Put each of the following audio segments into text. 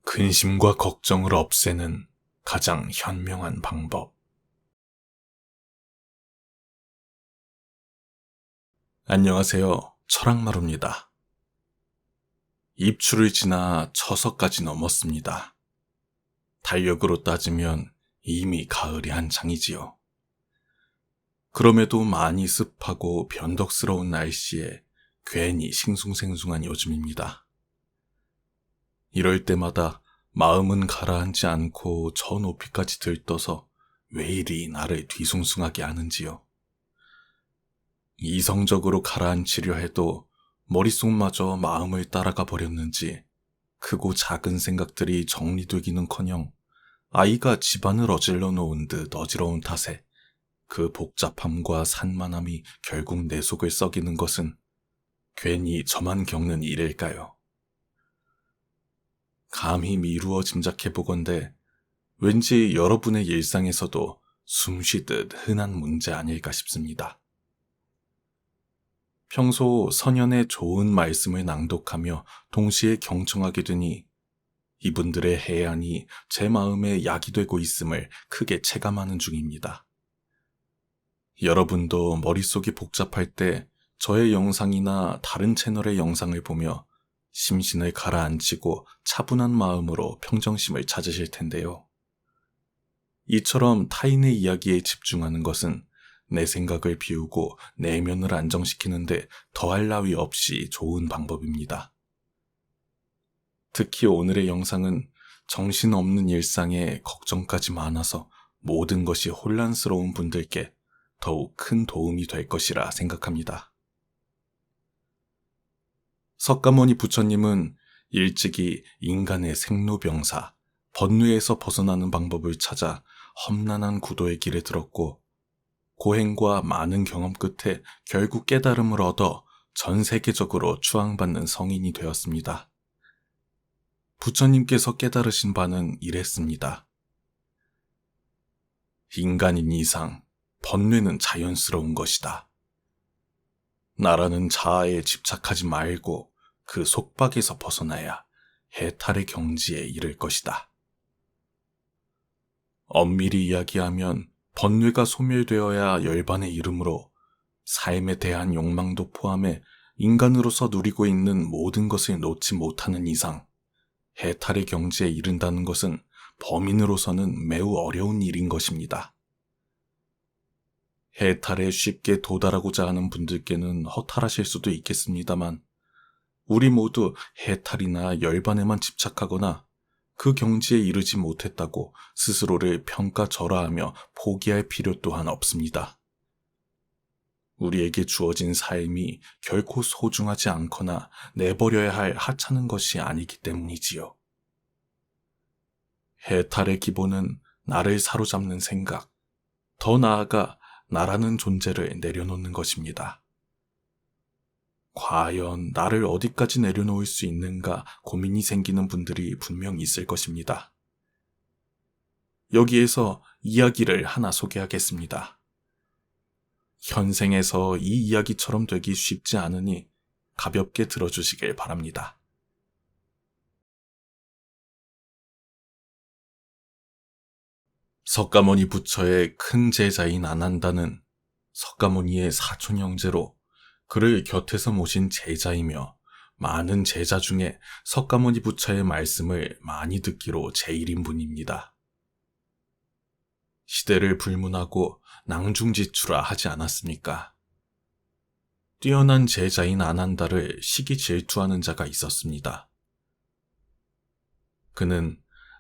근심과 걱정을 없애는 가장 현명한 방법. 안녕하세요. 철학마루입니다. 입추를 지나 처서까지 넘었습니다. 달력으로 따지면 이미 가을이 한창이지요. 그럼에도 많이 습하고 변덕스러운 날씨에 괜히 싱숭생숭한 요즘입니다. 이럴 때마다 마음은 가라앉지 않고 저 높이까지 들떠서 왜 이리 나를 뒤숭숭하게 하는지요. 이성적으로 가라앉히려 해도 머릿속마저 마음을 따라가 버렸는지 크고 작은 생각들이 정리되기는커녕 아이가 집안을 어질러 놓은 듯 어지러운 탓에 그 복잡함과 산만함이 결국 내 속을 썩이는 것은 괜히 저만 겪는 일일까요? 감히 미루어 짐작해보건대 왠지 여러분의 일상에서도 숨쉬듯 흔한 문제 아닐까 싶습니다. 평소 선연의 좋은 말씀을 낭독하며 동시에 경청하게 되니 이분들의 해안이 제 마음에 약이 되고 있음을 크게 체감하는 중입니다. 여러분도 머릿속이 복잡할 때 저의 영상이나 다른 채널의 영상을 보며 심신을 가라앉히고 차분한 마음으로 평정심을 찾으실 텐데요. 이처럼 타인의 이야기에 집중하는 것은 내 생각을 비우고 내면을 안정시키는데 더할 나위 없이 좋은 방법입니다. 특히 오늘의 영상은 정신없는 일상에 걱정까지 많아서 모든 것이 혼란스러운 분들께 더욱 큰 도움이 될 것이라 생각합니다. 석가모니 부처님은 일찍이 인간의 생로병사, 번뇌에서 벗어나는 방법을 찾아 험난한 구도의 길에 들었고 고행과 많은 경험 끝에 결국 깨달음을 얻어 전 세계적으로 추앙받는 성인이 되었습니다. 부처님께서 깨달으신 바는 이랬습니다. 인간인 이상 번뇌는 자연스러운 것이다. 나라는 자아에 집착하지 말고 그 속박에서 벗어나야 해탈의 경지에 이를 것이다. 엄밀히 이야기하면 번뇌가 소멸되어야 열반에 이르므로 삶에 대한 욕망도 포함해 인간으로서 누리고 있는 모든 것을 놓지 못하는 이상 해탈의 경지에 이른다는 것은 범인으로서는 매우 어려운 일인 것입니다. 해탈에 쉽게 도달하고자 하는 분들께는 허탈하실 수도 있겠습니다만 우리 모두 해탈이나 열반에만 집착하거나 그 경지에 이르지 못했다고 스스로를 평가절하하며 포기할 필요 또한 없습니다. 우리에게 주어진 삶이 결코 소중하지 않거나 내버려야 할 하찮은 것이 아니기 때문이지요. 해탈의 기본은 나를 사로잡는 생각, 더 나아가 나라는 존재를 내려놓는 것입니다. 과연 나를 어디까지 내려놓을 수 있는가 고민이 생기는 분들이 분명 있을 것입니다. 여기에서 이야기를 하나 소개하겠습니다. 현생에서 이 이야기처럼 되기 쉽지 않으니 가볍게 들어주시길 바랍니다. 석가모니 부처의 큰 제자인 아난다는 석가모니의 사촌 형제로 그를 곁에서 모신 제자이며 많은 제자 중에 석가모니 부처의 말씀을 많이 듣기로 제1인분입니다. 시대를 불문하고 낭중지추라 하지 않았습니까? 뛰어난 제자인 아난다를 시기 질투하는 자가 있었습니다. 그는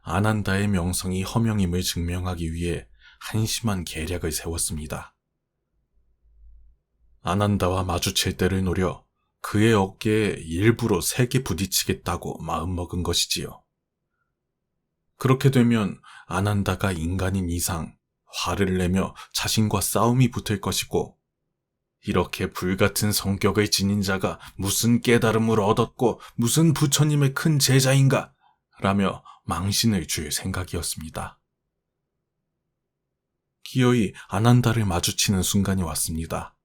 아난다의 명성이 허명임을 증명하기 위해 한심한 계략을 세웠습니다. 아난다와 마주칠 때를 노려 그의 어깨에 일부러 세게 부딪히겠다고 마음먹은 것이지요. 그렇게 되면 아난다가 인간인 이상 화를 내며 자신과 싸움이 붙을 것이고 이렇게 불같은 성격을 지닌 자가 무슨 깨달음을 얻었고 무슨 부처님의 큰 제자인가 라며 망신을 줄 생각이었습니다. 기어이 아난다를 마주치는 순간이 왔습니다.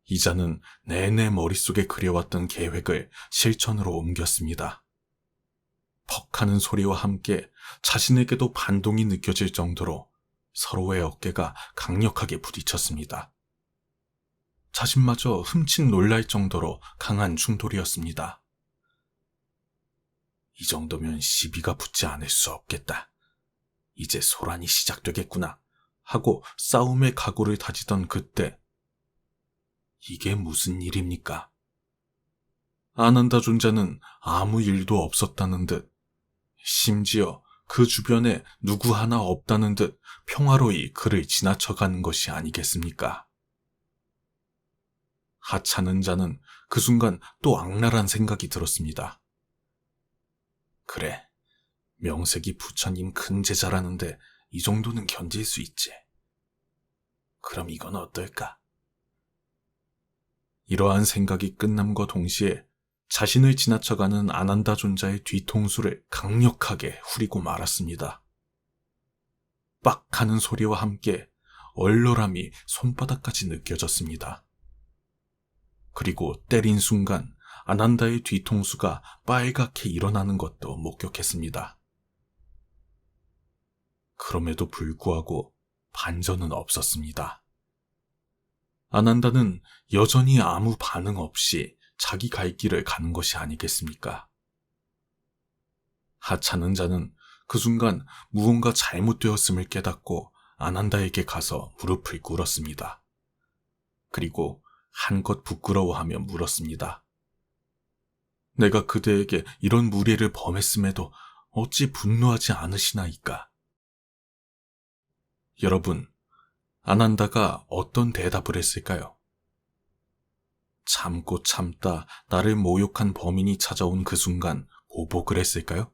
이자는 내내 머릿속에 그려왔던 계획을 실천으로 옮겼습니다. 퍽 하는 소리와 함께 자신에게도 반동이 느껴질 정도로 서로의 어깨가 강력하게 부딪혔습니다. 자신마저 흠칫 놀랄 정도로 강한 충돌이었습니다. 이 정도면 시비가 붙지 않을 수 없겠다. 이제 소란이 시작되겠구나 하고 싸움의 각오를 다지던 그때, 이게 무슨 일입니까? 아난다 존자는 아무 일도 없었다는 듯, 심지어 그 주변에 누구 하나 없다는 듯 평화로이 그를 지나쳐가는 것이 아니겠습니까? 하찮은 자는 그 순간 또 악랄한 생각이 들었습니다. 그래, 명색이 부처님 큰 제자라는데 이 정도는 견딜 수 있지. 그럼 이건 어떨까? 이러한 생각이 끝남과 동시에 자신을 지나쳐가는 아난다 존자의 뒤통수를 강력하게 후리고 말았습니다. 빡 하는 소리와 함께 얼얼함이 손바닥까지 느껴졌습니다. 그리고 때린 순간 아난다의 뒤통수가 빨갛게 일어나는 것도 목격했습니다. 그럼에도 불구하고 반전은 없었습니다. 아난다는 여전히 아무 반응 없이 자기 갈 길을 가는 것이 아니겠습니까? 하찮은 자는 그 순간 무언가 잘못되었음을 깨닫고 아난다에게 가서 무릎을 꿇었습니다. 그리고 한껏 부끄러워하며 물었습니다. 내가 그대에게 이런 무례를 범했음에도 어찌 분노하지 않으시나이까? 여러분, 아난다가 어떤 대답을 했을까요? 참고 참다 나를 모욕한 범인이 찾아온 그 순간 보복을 했을까요?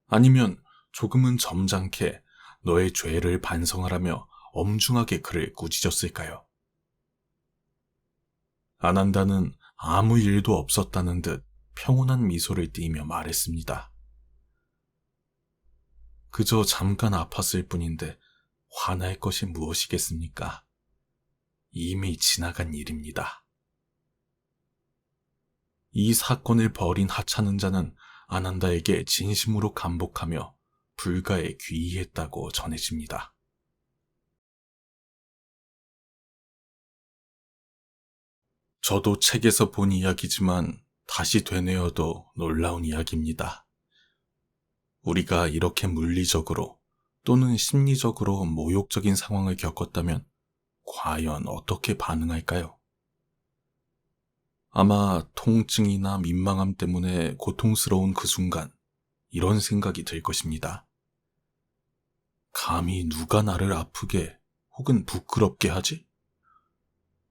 아니면 조금은 점잖게 너의 죄를 반성하라며 엄중하게 그를 꾸짖었을까요? 아난다는 아무 일도 없었다는 듯 평온한 미소를 띠며 말했습니다. 그저 잠깐 아팠을 뿐인데 화날 것이 무엇이겠습니까? 이미 지나간 일입니다. 이 사건을 벌인 하찮은 자는 아난다에게 진심으로 감복하며 불가에 귀의했다고 전해집니다. 저도 책에서 본 이야기지만 다시 되뇌어도 놀라운 이야기입니다. 우리가 이렇게 물리적으로 또는 심리적으로 모욕적인 상황을 겪었다면 과연 어떻게 반응할까요? 아마 통증이나 민망함 때문에 고통스러운 그 순간 이런 생각이 들 것입니다. 감히 누가 나를 아프게 혹은 부끄럽게 하지?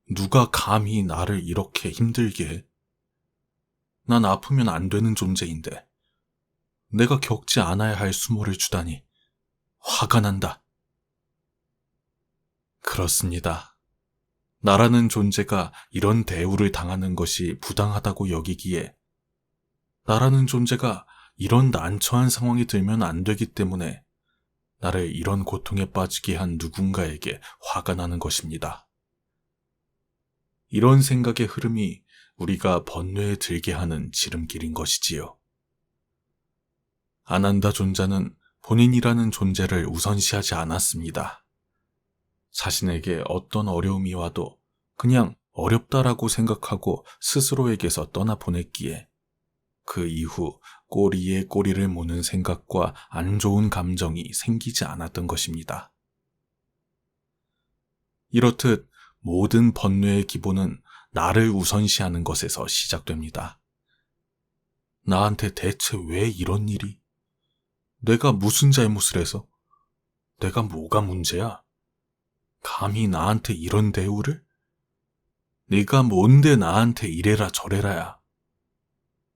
누가 감히 나를 이렇게 힘들게 해? 난 아프면 안 되는 존재인데 내가 겪지 않아야 할 수모를 주다니 화가 난다. 그렇습니다. 나라는 존재가 이런 대우를 당하는 것이 부당하다고 여기기에 나라는 존재가 이런 난처한 상황이 들면 안 되기 때문에 나를 이런 고통에 빠지게 한 누군가에게 화가 나는 것입니다. 이런 생각의 흐름이 우리가 번뇌에 들게 하는 지름길인 것이지요. 아난다 존자는 본인이라는 존재를 우선시하지 않았습니다. 자신에게 어떤 어려움이 와도 그냥 어렵다라고 생각하고 스스로에게서 떠나보냈기에 그 이후 꼬리에 꼬리를 무는 생각과 안 좋은 감정이 생기지 않았던 것입니다. 이렇듯 모든 번뇌의 기본은 나를 우선시하는 것에서 시작됩니다. 나한테 대체 왜 이런 일이? 내가 무슨 잘못을 해서? 내가 뭐가 문제야? 감히 나한테 이런 대우를? 네가 뭔데 나한테 이래라 저래라야.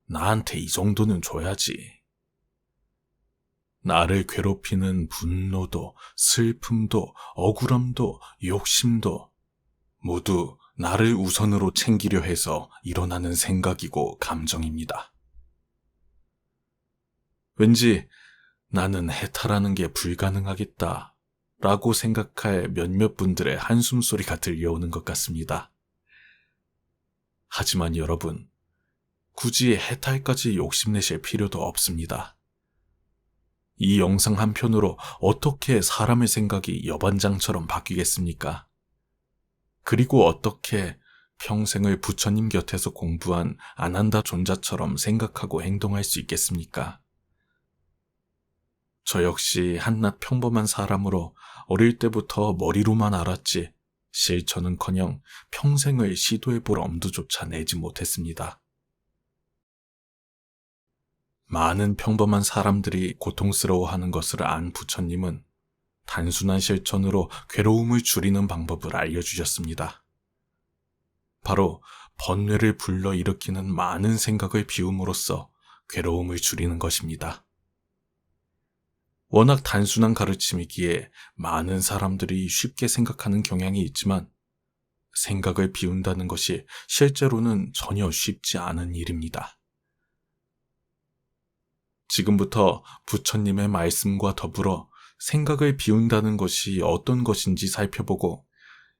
나한테 이 정도는 줘야지. 나를 괴롭히는 분노도, 슬픔도, 억울함도, 욕심도 모두 나를 우선으로 챙기려 해서 일어나는 생각이고 감정입니다. 왠지 나는 해탈하는 게 불가능하겠다 라고 생각할 몇몇 분들의 한숨소리가 들려오는 것 같습니다. 하지만 여러분, 굳이 해탈까지 욕심내실 필요도 없습니다. 이 영상 한 편으로 어떻게 사람의 생각이 여반장처럼 바뀌겠습니까? 그리고 어떻게 평생을 부처님 곁에서 공부한 아난다 존자처럼 생각하고 행동할 수 있겠습니까? 저 역시 한낱 평범한 사람으로 어릴 때부터 머리로만 알았지 실천은커녕 평생을 시도해볼 엄두조차 내지 못했습니다. 많은 평범한 사람들이 고통스러워하는 것을 안 부처님은 단순한 실천으로 괴로움을 줄이는 방법을 알려주셨습니다. 바로 번뇌를 불러일으키는 많은 생각을 비움으로써 괴로움을 줄이는 것입니다. 워낙 단순한 가르침이기에 많은 사람들이 쉽게 생각하는 경향이 있지만 생각을 비운다는 것이 실제로는 전혀 쉽지 않은 일입니다. 지금부터 부처님의 말씀과 더불어 생각을 비운다는 것이 어떤 것인지 살펴보고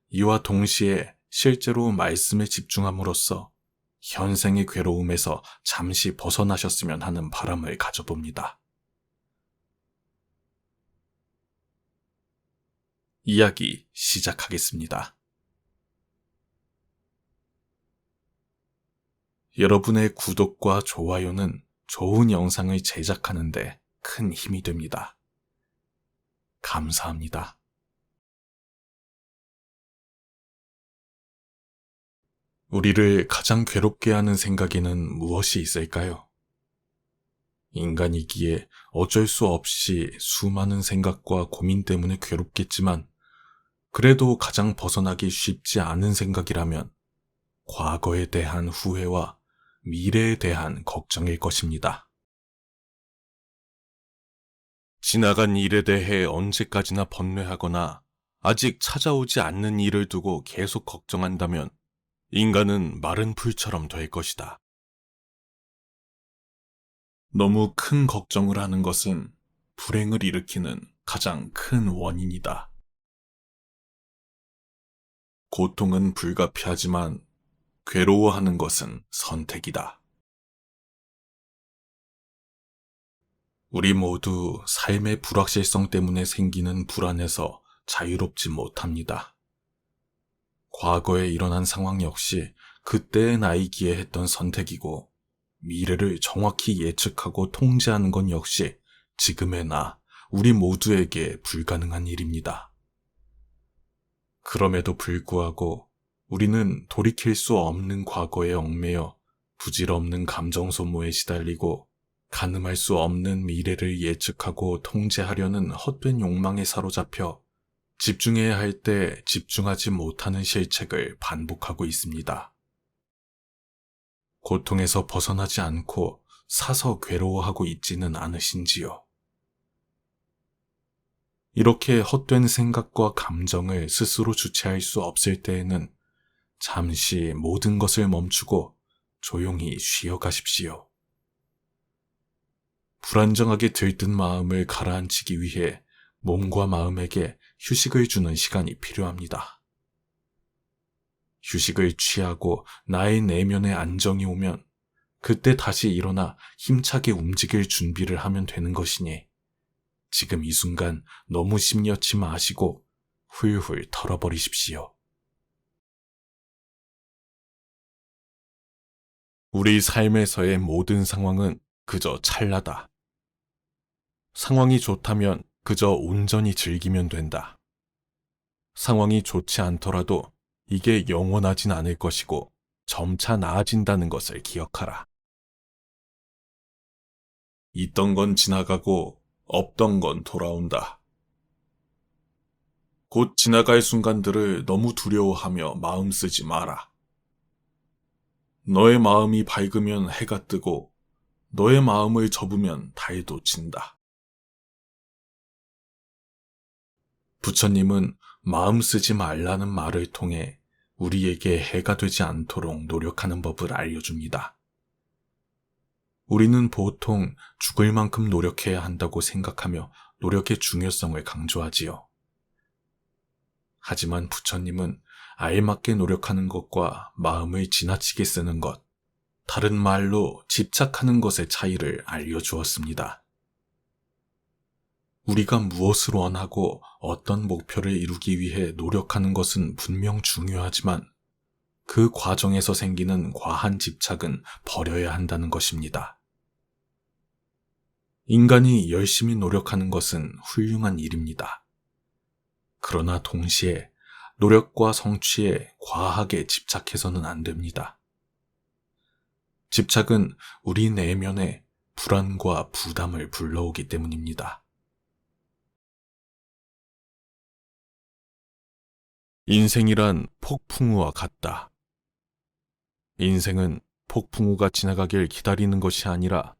이와 동시에 실제로 말씀에 집중함으로써 현생의 괴로움에서 잠시 벗어나셨으면 하는 바람을 가져봅니다. 이야기 시작하겠습니다. 여러분의 구독과 좋아요는 좋은 영상을 제작하는데 큰 힘이 됩니다. 감사합니다. 우리를 가장 괴롭게 하는 생각에는 무엇이 있을까요? 인간이기에 어쩔 수 없이 수많은 생각과 고민 때문에 괴롭겠지만 그래도 가장 벗어나기 쉽지 않은 생각이라면 과거에 대한 후회와 미래에 대한 걱정일 것입니다. 지나간 일에 대해 언제까지나 번뇌하거나 아직 찾아오지 않는 일을 두고 계속 걱정한다면 인간은 마른 풀처럼 될 것이다. 너무 큰 걱정을 하는 것은 불행을 일으키는 가장 큰 원인이다. 고통은 불가피하지만 괴로워하는 것은 선택이다. 우리 모두 삶의 불확실성 때문에 생기는 불안에서 자유롭지 못합니다. 과거에 일어난 상황 역시 그때의 나이기에 했던 선택이고 미래를 정확히 예측하고 통제하는 건 역시 지금의 나, 우리 모두에게 불가능한 일입니다. 그럼에도 불구하고 우리는 돌이킬 수 없는 과거에 얽매여 부질없는 감정 소모에 시달리고 가늠할 수 없는 미래를 예측하고 통제하려는 헛된 욕망에 사로잡혀 집중해야 할 때 집중하지 못하는 실책을 반복하고 있습니다. 고통에서 벗어나지 않고 사서 괴로워하고 있지는 않으신지요? 이렇게 헛된 생각과 감정을 스스로 주체할 수 없을 때에는 잠시 모든 것을 멈추고 조용히 쉬어가십시오. 불안정하게 들뜬 마음을 가라앉히기 위해 몸과 마음에게 휴식을 주는 시간이 필요합니다. 휴식을 취하고 나의 내면에 안정이 오면 그때 다시 일어나 힘차게 움직일 준비를 하면 되는 것이니 지금 이 순간 너무 심려치 마시고 훌훌 털어버리십시오. 우리 삶에서의 모든 상황은 그저 찰나다. 상황이 좋다면 그저 온전히 즐기면 된다. 상황이 좋지 않더라도 이게 영원하진 않을 것이고 점차 나아진다는 것을 기억하라. 있던 건 지나가고 없던 건 돌아온다. 곧 지나갈 순간들을 너무 두려워하며 마음 쓰지 마라. 너의 마음이 밝으면 해가 뜨고 너의 마음을 접으면 달도 진다. 부처님은 마음 쓰지 말라는 말을 통해 우리에게 해가 되지 않도록 노력하는 법을 알려줍니다. 우리는 보통 죽을 만큼 노력해야 한다고 생각하며 노력의 중요성을 강조하지요. 하지만 부처님은 알맞게 노력하는 것과 마음을 지나치게 쓰는 것, 다른 말로 집착하는 것의 차이를 알려주었습니다. 우리가 무엇을 원하고 어떤 목표를 이루기 위해 노력하는 것은 분명 중요하지만 그 과정에서 생기는 과한 집착은 버려야 한다는 것입니다. 인간이 열심히 노력하는 것은 훌륭한 일입니다. 그러나 동시에 노력과 성취에 과하게 집착해서는 안 됩니다. 집착은 우리 내면에 불안과 부담을 불러오기 때문입니다. 인생이란 폭풍우와 같다. 인생은 폭풍우가 지나가길 기다리는 것이 아니라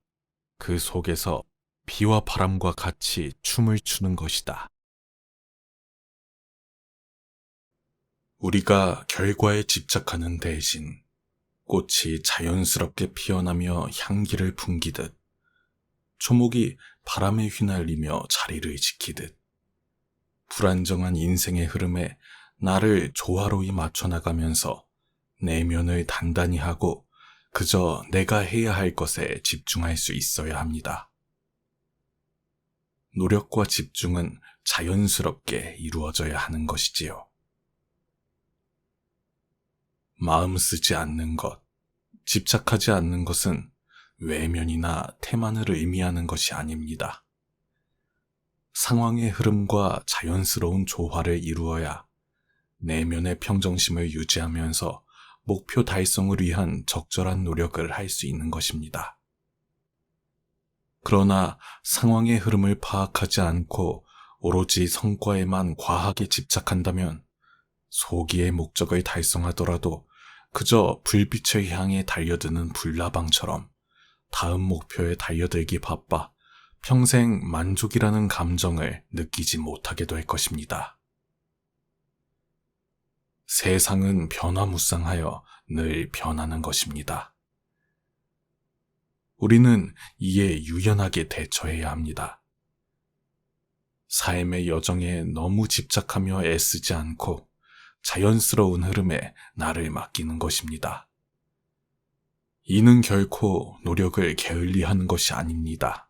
그 속에서 비와 바람과 같이 춤을 추는 것이다. 우리가 결과에 집착하는 대신 꽃이 자연스럽게 피어나며 향기를 풍기듯 초목이 바람에 휘날리며 자리를 지키듯 불안정한 인생의 흐름에 나를 조화로이 맞춰나가면서 내면을 단단히 하고 그저 내가 해야 할 것에 집중할 수 있어야 합니다. 노력과 집중은 자연스럽게 이루어져야 하는 것이지요. 마음 쓰지 않는 것, 집착하지 않는 것은 외면이나 태만을 의미하는 것이 아닙니다. 상황의 흐름과 자연스러운 조화를 이루어야 내면의 평정심을 유지하면서 목표 달성을 위한 적절한 노력을 할 수 있는 것입니다. 그러나 상황의 흐름을 파악하지 않고 오로지 성과에만 과하게 집착한다면 소기의 목적을 달성하더라도 그저 불빛을 향해 달려드는 불나방처럼 다음 목표에 달려들기 바빠 평생 만족이라는 감정을 느끼지 못하게 될 것입니다. 세상은 변화무쌍하여 늘 변하는 것입니다. 우리는 이에 유연하게 대처해야 합니다. 삶의 여정에 너무 집착하며 애쓰지 않고 자연스러운 흐름에 나를 맡기는 것입니다. 이는 결코 노력을 게을리하는 것이 아닙니다.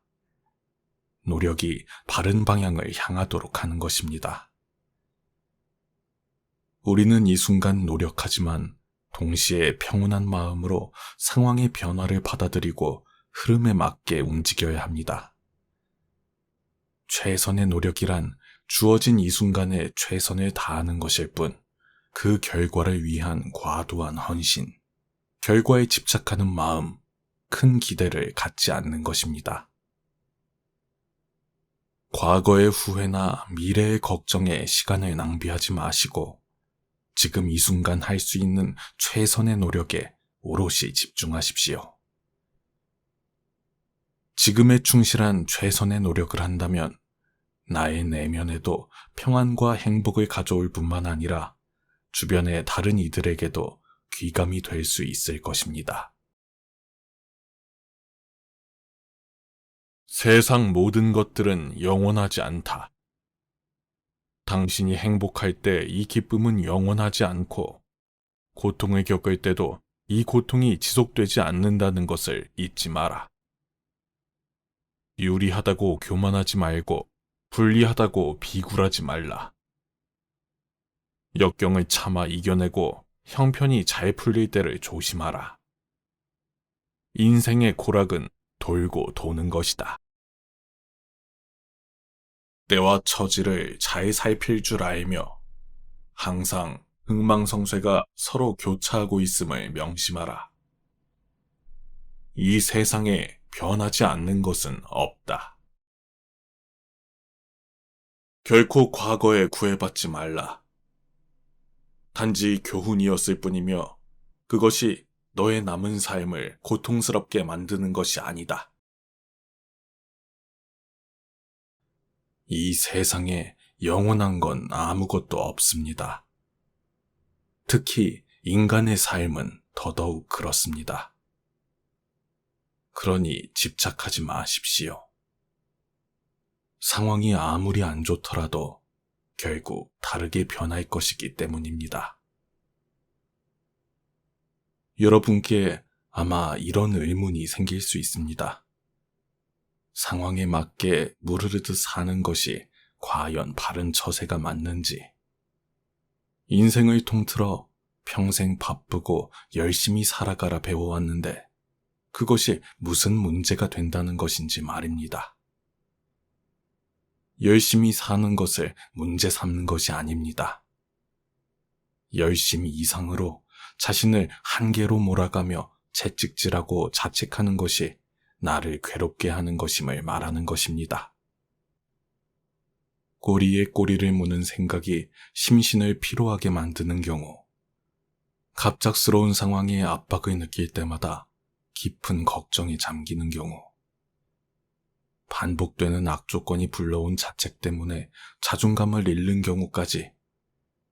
노력이 바른 방향을 향하도록 하는 것입니다. 우리는 이 순간 노력하지만 동시에 평온한 마음으로 상황의 변화를 받아들이고 흐름에 맞게 움직여야 합니다. 최선의 노력이란 주어진 이 순간에 최선을 다하는 것일 뿐, 그 결과를 위한 과도한 헌신, 결과에 집착하는 마음, 큰 기대를 갖지 않는 것입니다. 과거의 후회나 미래의 걱정에 시간을 낭비하지 마시고 지금 이 순간 할 수 있는 최선의 노력에 오롯이 집중하십시오. 지금에 충실한 최선의 노력을 한다면 나의 내면에도 평안과 행복을 가져올 뿐만 아니라 주변의 다른 이들에게도 귀감이 될 수 있을 것입니다. 세상 모든 것들은 영원하지 않다. 당신이 행복할 때 이 기쁨은 영원하지 않고 고통을 겪을 때도 이 고통이 지속되지 않는다는 것을 잊지 마라. 유리하다고 교만하지 말고 불리하다고 비굴하지 말라. 역경을 참아 이겨내고 형편이 잘 풀릴 때를 조심하라. 인생의 고락은 돌고 도는 것이다. 때와 처지를 잘 살필 줄 알며 항상 흥망성쇠가 서로 교차하고 있음을 명심하라. 이 세상에 변하지 않는 것은 없다. 결코 과거에 구애받지 말라. 단지 교훈이었을 뿐이며 그것이 너의 남은 삶을 고통스럽게 만드는 것이 아니다. 이 세상에 영원한 건 아무것도 없습니다. 특히 인간의 삶은 더더욱 그렇습니다. 그러니 집착하지 마십시오. 상황이 아무리 안 좋더라도 결국 다르게 변할 것이기 때문입니다. 여러분께 아마 이런 의문이 생길 수 있습니다. 상황에 맞게 무르르듯 사는 것이 과연 바른 처세가 맞는지, 인생을 통틀어 평생 바쁘고 열심히 살아가라 배워왔는데 그것이 무슨 문제가 된다는 것인지 말입니다. 열심히 사는 것을 문제 삼는 것이 아닙니다. 열심히 이상으로 자신을 한계로 몰아가며 채찍질하고 자책하는 것이 나를 괴롭게 하는 것임을 말하는 것입니다. 꼬리에 꼬리를 무는 생각이 심신을 피로하게 만드는 경우, 갑작스러운 상황에 압박을 느낄 때마다 깊은 걱정에 잠기는 경우, 반복되는 악조건이 불러온 자책 때문에 자존감을 잃는 경우까지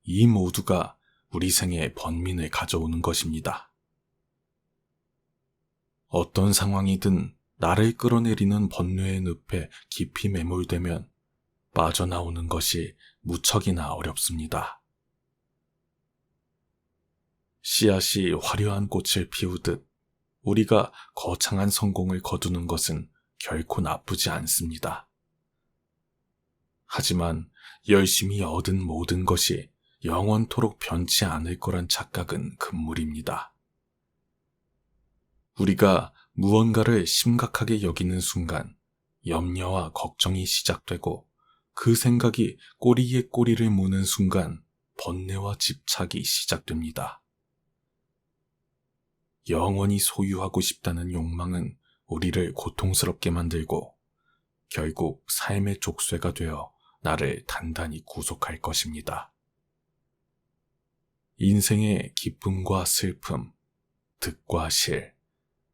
이 모두가 우리 생에 번민을 가져오는 것입니다. 어떤 상황이든 나를 끌어내리는 번뇌의 늪에 깊이 매몰되면 빠져나오는 것이 무척이나 어렵습니다. 씨앗이 화려한 꽃을 피우듯 우리가 거창한 성공을 거두는 것은 결코 나쁘지 않습니다. 하지만 열심히 얻은 모든 것이 영원토록 변치 않을 거란 착각은 금물입니다. 우리가 무언가를 심각하게 여기는 순간 염려와 걱정이 시작되고 그 생각이 꼬리에 꼬리를 무는 순간 번뇌와 집착이 시작됩니다. 영원히 소유하고 싶다는 욕망은 우리를 고통스럽게 만들고 결국 삶의 족쇄가 되어 나를 단단히 구속할 것입니다. 인생의 기쁨과 슬픔, 득과 실,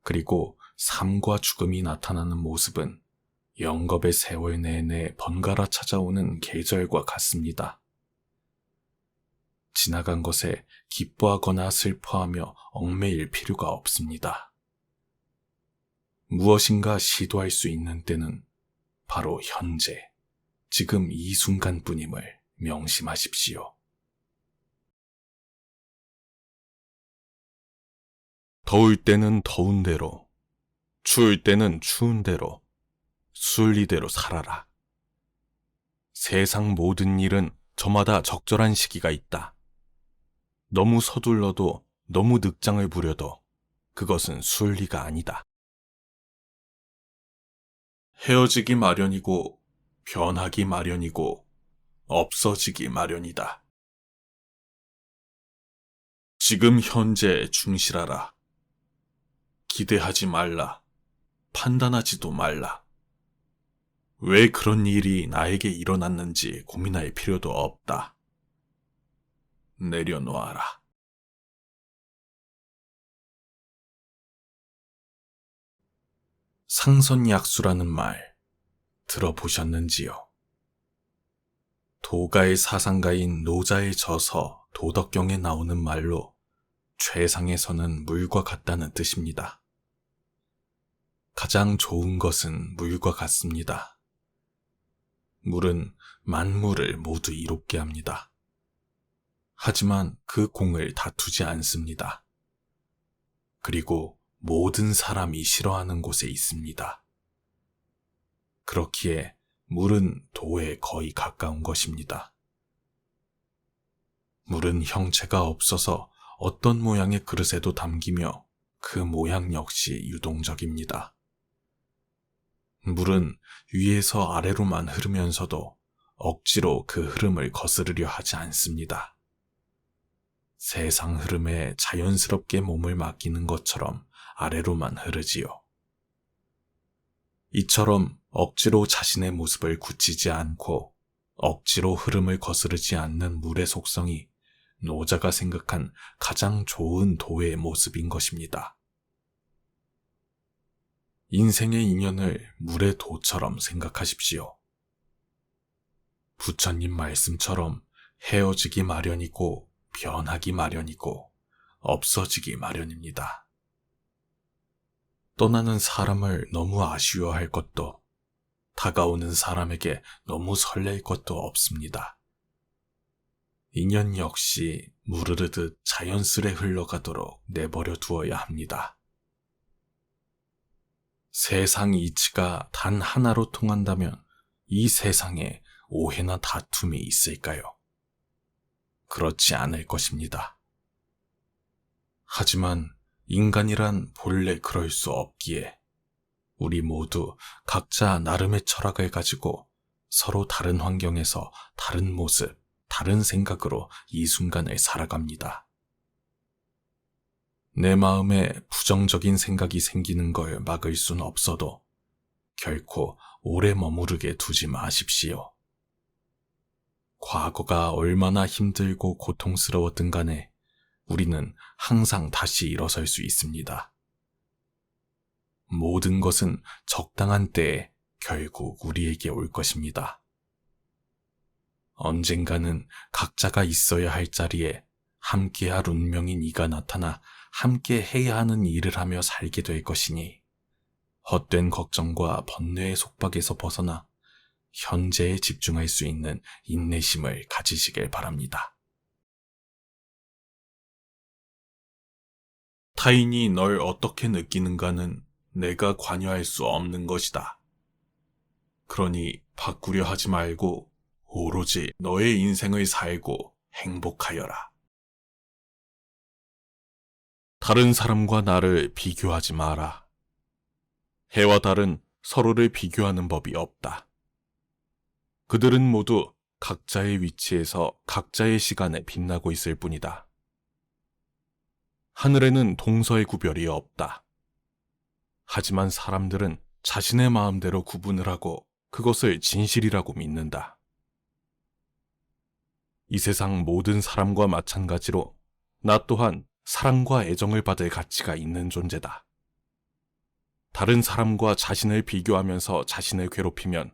그리고 삶과 죽음이 나타나는 모습은 영겁의 세월 내내 번갈아 찾아오는 계절과 같습니다. 지나간 것에 기뻐하거나 슬퍼하며 얽매일 필요가 없습니다. 무엇인가 시도할 수 있는 때는 바로 현재, 지금 이 순간뿐임을 명심하십시오. 더울 때는 더운 대로, 추울 때는 추운 대로, 순리대로 살아라. 세상 모든 일은 저마다 적절한 시기가 있다. 너무 서둘러도 너무 늑장을 부려도 그것은 순리가 아니다. 헤어지기 마련이고 변하기 마련이고 없어지기 마련이다. 지금 현재에 충실하라. 기대하지 말라. 판단하지도 말라. 왜 그런 일이 나에게 일어났는지 고민할 필요도 없다. 내려놓아라. 상선약수라는 말 들어보셨는지요? 도가의 사상가인 노자의 저서 도덕경에 나오는 말로 최상에서는 물과 같다는 뜻입니다. 가장 좋은 것은 물과 같습니다. 물은 만물을 모두 이롭게 합니다. 하지만 그 공을 다투지 않습니다. 그리고 모든 사람이 싫어하는 곳에 있습니다. 그렇기에 물은 도에 거의 가까운 것입니다. 물은 형체가 없어서 어떤 모양의 그릇에도 담기며 그 모양 역시 유동적입니다. 물은 위에서 아래로만 흐르면서도 억지로 그 흐름을 거스르려 하지 않습니다. 세상 흐름에 자연스럽게 몸을 맡기는 것처럼 아래로만 흐르지요. 이처럼 억지로 자신의 모습을 굳히지 않고 억지로 흐름을 거스르지 않는 물의 속성이 노자가 생각한 가장 좋은 도의 모습인 것입니다. 인생의 인연을 물의 도처럼 생각하십시오. 부처님 말씀처럼 헤어지기 마련이고 변하기 마련이고 없어지기 마련입니다. 떠나는 사람을 너무 아쉬워할 것도 다가오는 사람에게 너무 설렐 것도 없습니다. 인연 역시 무르르듯 자연스레 흘러가도록 내버려 두어야 합니다. 세상 이치가 단 하나로 통한다면 이 세상에 오해나 다툼이 있을까요? 그렇지 않을 것입니다. 하지만 인간이란 본래 그럴 수 없기에 우리 모두 각자 나름의 철학을 가지고 서로 다른 환경에서 다른 모습, 다른 생각으로 이 순간을 살아갑니다. 내 마음에 부정적인 생각이 생기는 걸 막을 수는 없어도 결코 오래 머무르게 두지 마십시오. 과거가 얼마나 힘들고 고통스러웠든 간에 우리는 항상 다시 일어설 수 있습니다. 모든 것은 적당한 때에 결국 우리에게 올 것입니다. 언젠가는 각자가 있어야 할 자리에 함께할 운명인 이가 나타나 함께 해야 하는 일을 하며 살게 될 것이니 헛된 걱정과 번뇌의 속박에서 벗어나 현재에 집중할 수 있는 인내심을 가지시길 바랍니다. 타인이 널 어떻게 느끼는가는 내가 관여할 수 없는 것이다. 그러니 바꾸려 하지 말고 오로지 너의 인생을 살고 행복하여라. 다른 사람과 나를 비교하지 마라. 해와 달은 서로를 비교하는 법이 없다. 그들은 모두 각자의 위치에서 각자의 시간에 빛나고 있을 뿐이다. 하늘에는 동서의 구별이 없다. 하지만 사람들은 자신의 마음대로 구분을 하고 그것을 진실이라고 믿는다. 이 세상 모든 사람과 마찬가지로 나 또한 사랑과 애정을 받을 가치가 있는 존재다. 다른 사람과 자신을 비교하면서 자신을 괴롭히면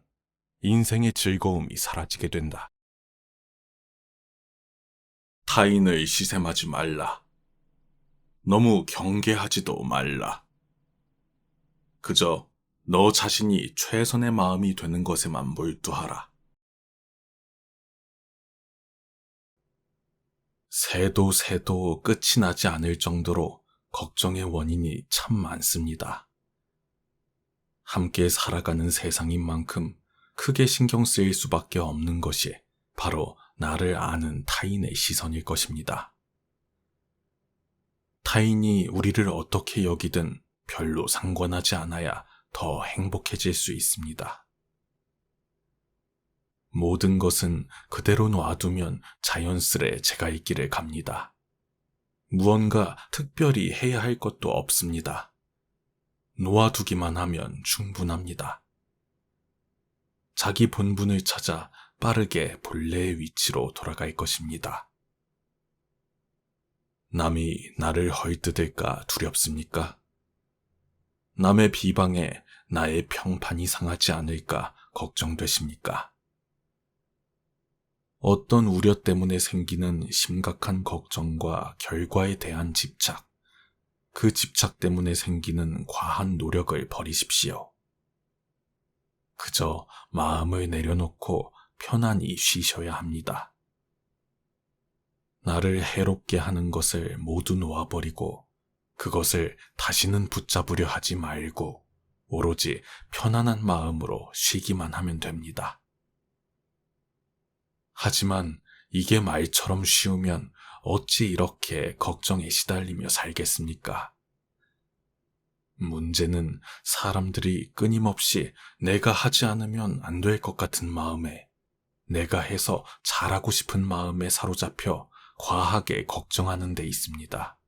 인생의 즐거움이 사라지게 된다. 타인을 시샘하지 말라. 너무 경계하지도 말라. 그저 너 자신이 최선의 마음이 되는 것에만 몰두하라. 새도 끝이 나지 않을 정도로 걱정의 원인이 참 많습니다. 함께 살아가는 세상인 만큼 크게 신경 쓰일 수밖에 없는 것이 바로 나를 아는 타인의 시선일 것입니다. 타인이 우리를 어떻게 여기든 별로 상관하지 않아야 더 행복해질 수 있습니다. 모든 것은 그대로 놔두면 자연스레 제가 이 길을 갑니다. 무언가 특별히 해야 할 것도 없습니다. 놓아두기만 하면 충분합니다. 자기 본분을 찾아 빠르게 본래의 위치로 돌아갈 것입니다. 남이 나를 헐뜯을까 두렵습니까? 남의 비방에 나의 평판이 상하지 않을까 걱정되십니까? 어떤 우려 때문에 생기는 심각한 걱정과 결과에 대한 집착, 그 집착 때문에 생기는 과한 노력을 버리십시오. 그저 마음을 내려놓고 편안히 쉬셔야 합니다. 나를 해롭게 하는 것을 모두 놓아버리고 그것을 다시는 붙잡으려 하지 말고 오로지 편안한 마음으로 쉬기만 하면 됩니다. 하지만 이게 말처럼 쉬우면 어찌 이렇게 걱정에 시달리며 살겠습니까? 문제는 사람들이 끊임없이 내가 하지 않으면 안 될 것 같은 마음에, 내가 해서 잘하고 싶은 마음에 사로잡혀 과하게 걱정하는 데 있습니다.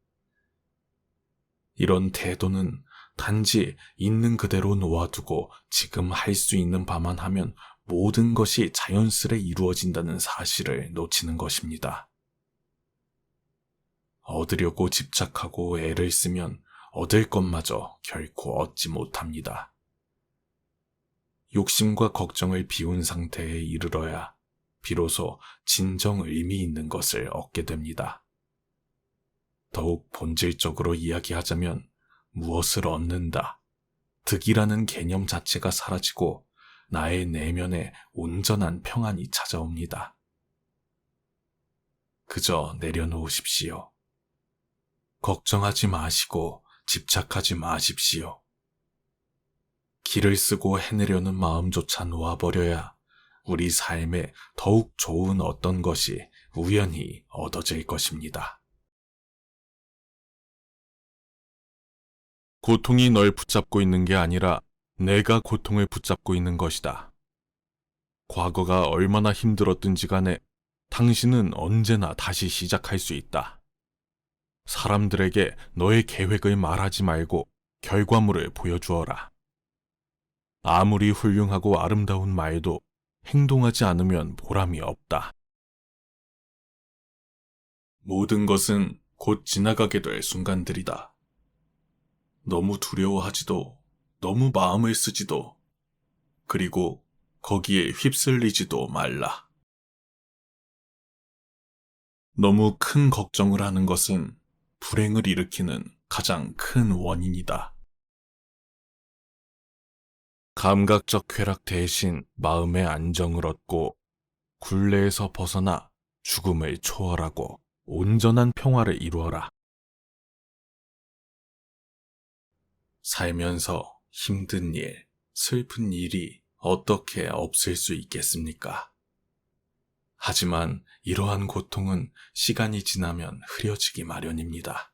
이런 태도는 단지 있는 그대로 놓아두고 지금 할 수 있는 바만 하면 모든 것이 자연스레 이루어진다는 사실을 놓치는 것입니다. 얻으려고 집착하고 애를 쓰면 얻을 것마저 결코 얻지 못합니다. 욕심과 걱정을 비운 상태에 이르러야 비로소 진정 의미 있는 것을 얻게 됩니다. 더욱 본질적으로 이야기하자면 무엇을 얻는다, 득이라는 개념 자체가 사라지고 나의 내면에 온전한 평안이 찾아옵니다. 그저 내려놓으십시오. 걱정하지 마시고 집착하지 마십시오. 기를 쓰고 해내려는 마음조차 놓아버려야 우리 삶에 더욱 좋은 어떤 것이 우연히 얻어질 것입니다. 고통이 널 붙잡고 있는 게 아니라 내가 고통을 붙잡고 있는 것이다. 과거가 얼마나 힘들었든지 간에 당신은 언제나 다시 시작할 수 있다. 사람들에게 너의 계획을 말하지 말고 결과물을 보여주어라. 아무리 훌륭하고 아름다운 말도 행동하지 않으면 보람이 없다. 모든 것은 곧 지나가게 될 순간들이다. 너무 두려워하지도, 너무 마음을 쓰지도, 그리고 거기에 휩쓸리지도 말라. 너무 큰 걱정을 하는 것은 불행을 일으키는 가장 큰 원인이다. 감각적 쾌락 대신 마음의 안정을 얻고 굴레에서 벗어나 죽음을 초월하고 온전한 평화를 이루어라. 살면서 힘든 일, 슬픈 일이 어떻게 없을 수 있겠습니까? 하지만 이러한 고통은 시간이 지나면 흐려지기 마련입니다.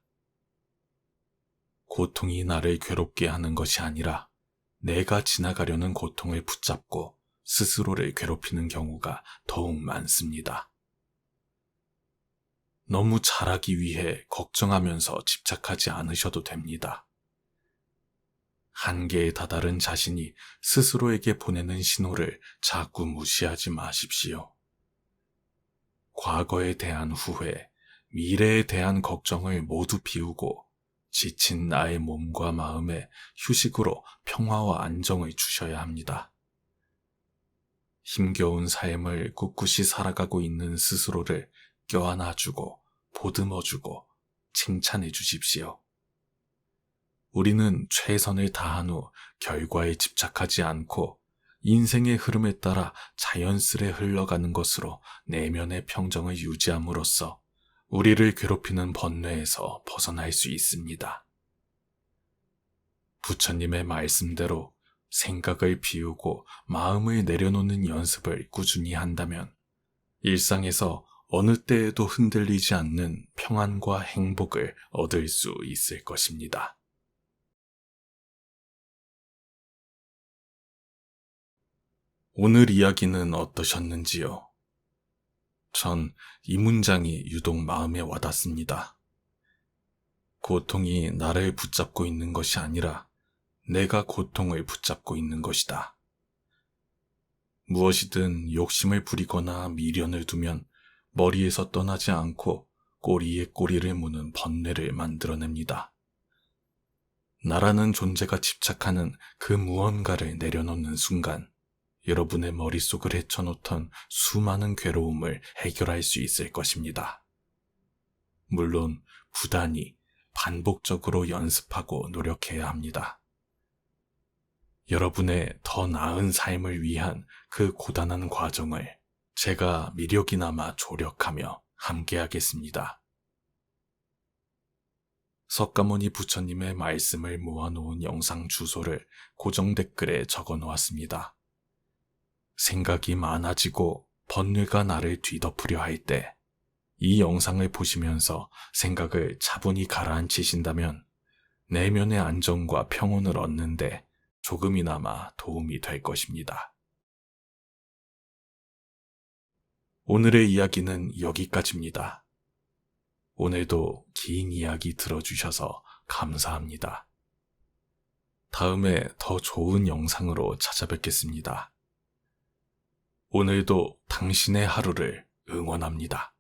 고통이 나를 괴롭게 하는 것이 아니라 내가 지나가려는 고통을 붙잡고 스스로를 괴롭히는 경우가 더욱 많습니다. 너무 잘하기 위해 걱정하면서 집착하지 않으셔도 됩니다. 한계에 다다른 자신이 스스로에게 보내는 신호를 자꾸 무시하지 마십시오. 과거에 대한 후회, 미래에 대한 걱정을 모두 비우고 지친 나의 몸과 마음에 휴식으로 평화와 안정을 주셔야 합니다. 힘겨운 삶을 꿋꿋이 살아가고 있는 스스로를 껴안아주고 보듬어주고 칭찬해 주십시오. 우리는 최선을 다한 후 결과에 집착하지 않고 인생의 흐름에 따라 자연스레 흘러가는 것으로 내면의 평정을 유지함으로써 우리를 괴롭히는 번뇌에서 벗어날 수 있습니다. 부처님의 말씀대로 생각을 비우고 마음을 내려놓는 연습을 꾸준히 한다면 일상에서 어느 때에도 흔들리지 않는 평안과 행복을 얻을 수 있을 것입니다. 오늘 이야기는 어떠셨는지요? 전 이 문장이 유독 마음에 와닿습니다. 고통이 나를 붙잡고 있는 것이 아니라 내가 고통을 붙잡고 있는 것이다. 무엇이든 욕심을 부리거나 미련을 두면 머리에서 떠나지 않고 꼬리에 꼬리를 무는 번뇌를 만들어냅니다. 나라는 존재가 집착하는 그 무언가를 내려놓는 순간 여러분의 머릿속을 헤쳐놓던 수많은 괴로움을 해결할 수 있을 것입니다. 물론 부단히 반복적으로 연습하고 노력해야 합니다. 여러분의 더 나은 삶을 위한 그 고단한 과정을 제가 미력이나마 조력하며 함께하겠습니다. 석가모니 부처님의 말씀을 모아놓은 영상 주소를 고정 댓글에 적어 놓았습니다. 생각이 많아지고 번뇌가 나를 뒤덮으려 할 때 이 영상을 보시면서 생각을 차분히 가라앉히신다면 내면의 안정과 평온을 얻는데 조금이나마 도움이 될 것입니다. 오늘의 이야기는 여기까지입니다. 오늘도 긴 이야기 들어주셔서 감사합니다. 다음에 더 좋은 영상으로 찾아뵙겠습니다. 오늘도 당신의 하루를 응원합니다.